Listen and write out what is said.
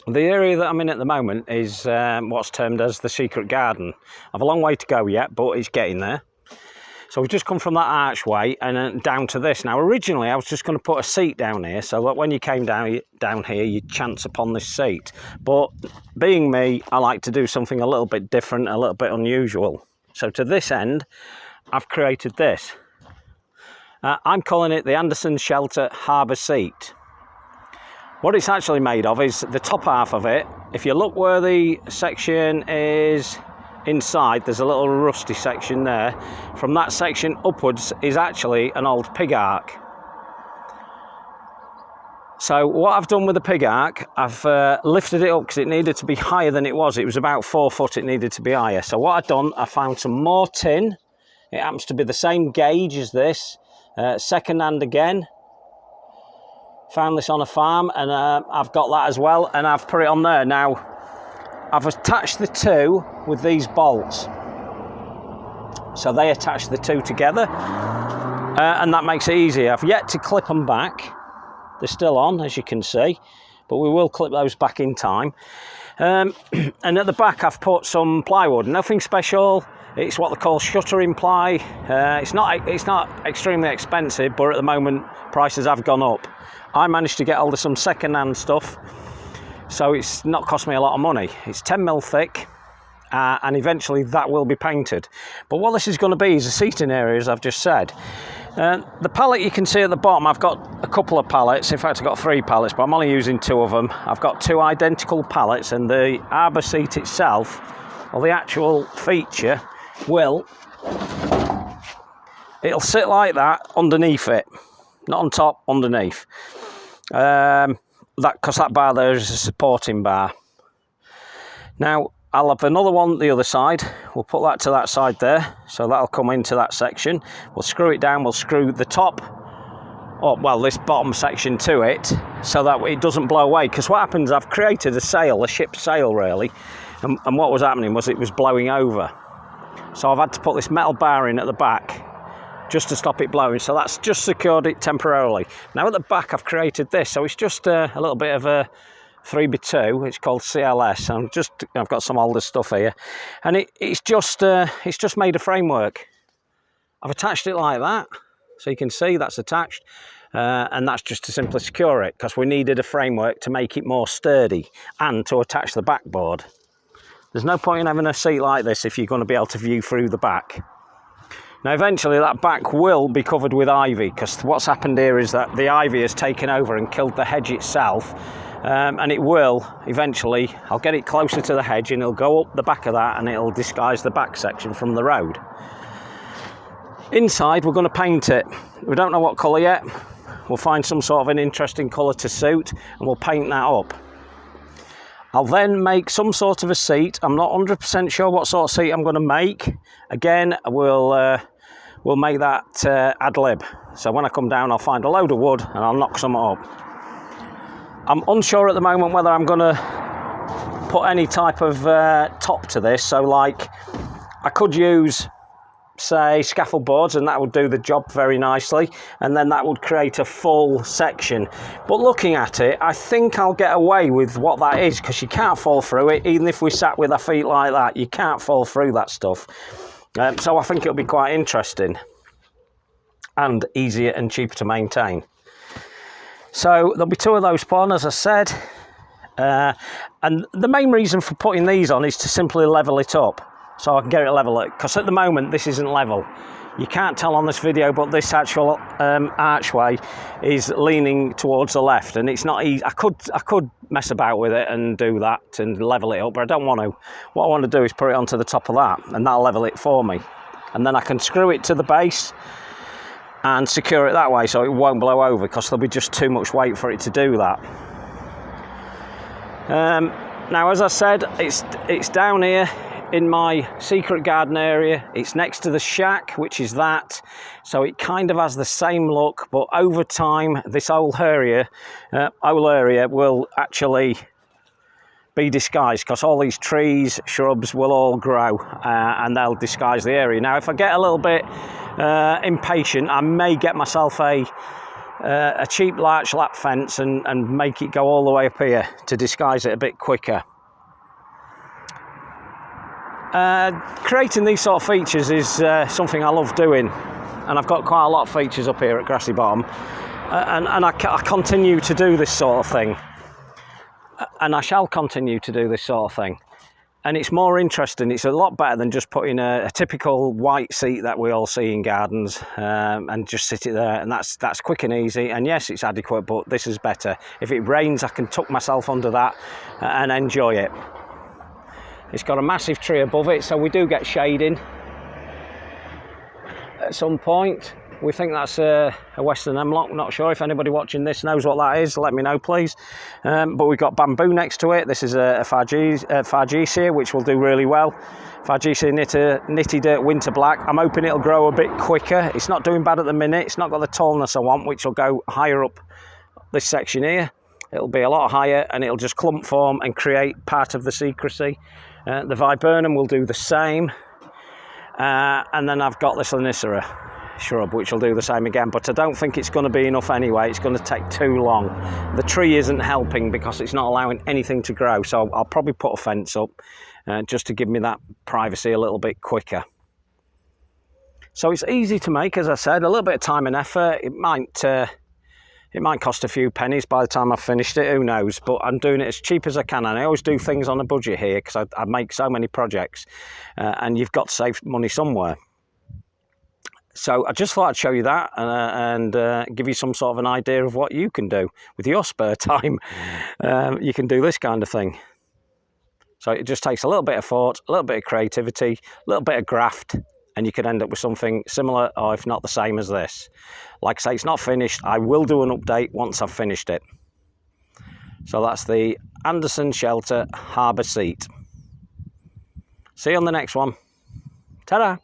The area that I'm in at the moment is what's termed as the secret garden. I've a long way to go yet, but it's getting there. So we've just come from that archway and down to this. Now originally I was just going to put a seat down here so that when you came down here you'd chance upon this seat. But being me, I like to do something a little bit different, a little bit unusual. So to this end, I've created this. I'm calling it the Anderson Shelter Harbour Seat. What it's actually made of is the top half of it. If you look where the section is inside, there's a little rusty section there. From that section upwards is actually an old pig ark. So what I've done with the pig ark, I've lifted it up because it needed to be higher than it was. It was about 4 foot, it needed to be higher. So what I've done, I found some more tin. It happens to be the same gauge as this, second hand again. Found this on a farm and I've got that as well and I've put it on there. Now I've attached the two with these bolts, so they attach the two together and that makes it easier. I've yet to clip them back. They're still on, as you can see, but we will clip those back in time. And at the back I've put some plywood, nothing special. It's what they call shuttering ply. It's not extremely expensive, but at the moment prices have gone up. I managed to get hold of some second-hand stuff, so it's not cost me a lot of money. It's 10mm thick, and eventually that will be painted. But what this is going to be is a seating area, as I've just said. The pallet you can see at the bottom, I've got a couple of pallets. In fact, I've got 3 pallets, but I'm only using 2 of them. I've got 2 identical pallets, and the arbour seat itself, or the actual feature, it'll sit like that underneath it. Not on top, underneath. Because that bar there is a supporting bar. Now I'll have another one the other side. We'll put that to that side there, so that'll come into that section. We'll screw it down. We'll screw the top, or well, this bottom section to it, so that it doesn't blow away. Because what happens, I've created a sail, a ship's sail really, and what was happening was it was blowing over. So I've had to put this metal bar in at the back just to stop it blowing, so that's just secured it temporarily. Now at the back I've created this, so it's just a little bit of a 3x2. It's called CLS. I've got some older stuff here, and it's just made a framework. I've attached it like that, so you can see that's attached, and that's just to simply secure it, because we needed a framework to make it more sturdy and to attach the backboard. There's no point in having a seat like this if you're going to be able to view through the back. Now eventually that back will be covered with ivy, because what's happened here is that the ivy has taken over and killed the hedge itself, and it will eventually, I'll get it closer to the hedge and it'll go up the back of that and it'll disguise the back section from the road. Inside we're going to paint it. We don't know what colour yet. We'll find some sort of an interesting colour to suit and we'll paint that up. I'll then make some sort of a seat. I'm not 100% sure what sort of seat I'm going to make. Again, we'll make that ad lib. So when I come down, I'll find a load of wood and I'll knock some up. I'm unsure at the moment whether I'm going to put any type of top to this. So like, I could use, say, scaffold boards, and that would do the job very nicely, and then that would create a full section. But looking at it, I think I'll get away with what that is, because you can't fall through it. Even if we sat with our feet like that, you can't fall through that stuff. So I think it'll be quite interesting and easier and cheaper to maintain. So there'll be 2 of those put on, as I said, and the main reason for putting these on is to simply level it up, so I can get it level, because at the moment this isn't level. You can't tell on this video, but this actual archway is leaning towards the left, and it's not easy. I could mess about with it and do that and level it up, but I don't want to. What I want to do is put it onto the top of that, and that'll level it for me. And then I can screw it to the base and secure it that way, so it won't blow over, because there'll be just too much weight for it to do that. Now, as I said, it's down here in my secret garden area. It's next to the shack, which is that, so it kind of has the same look, but over time this whole area will actually be disguised, because all these trees, shrubs will all grow and they'll disguise the area. Now if I get a little bit impatient, I may get myself a a cheap larch lap fence and make it go all the way up here to disguise it a bit quicker. Creating these sort of features is something I love doing, and I've got quite a lot of features up here at Grassy Bottom, and I continue to do this sort of thing, and I shall continue to do this sort of thing. And it's more interesting, it's a lot better than just putting a typical white seat that we all see in gardens and just sit it there, and that's quick and easy, and yes, it's adequate, but this is better. If it rains, I can tuck myself under that and enjoy it. It's got a massive tree above it, so we do get shading at some point. We think that's a Western hemlock. Not sure if anybody watching this knows what that is. Let me know, please. But we've got bamboo next to it. This is a Fargesia, which will do really well. Fargesia knitted winter black. I'm hoping it'll grow a bit quicker. It's not doing bad at the minute. It's not got the tallness I want, which will go higher up this section here. It'll be a lot higher, and it'll just clump form and create part of the secrecy. The viburnum will do the same. And then I've got this Anisera shrub, which will do the same again, but I don't think it's going to be enough anyway. It's going to take too long. The tree isn't helping because it's not allowing anything to grow, so I'll probably put a fence up just to give me that privacy a little bit quicker. So it's easy to make, as I said, a little bit of time and effort. It might cost a few pennies by the time I've finished it, who knows, but I'm doing it as cheap as I can, and I always do things on a budget here because I make so many projects, and you've got to save money somewhere. So I just thought I'd show you that and give you some sort of an idea of what you can do with your spare time. You can do this kind of thing. So it just takes a little bit of thought, a little bit of creativity, a little bit of graft, and you could end up with something similar, or if not the same as this. Like I say, it's not finished. I will do an update once I've finished it. So that's the Anderson Shelter Harbour Seat. See you on the next one. Ta-da!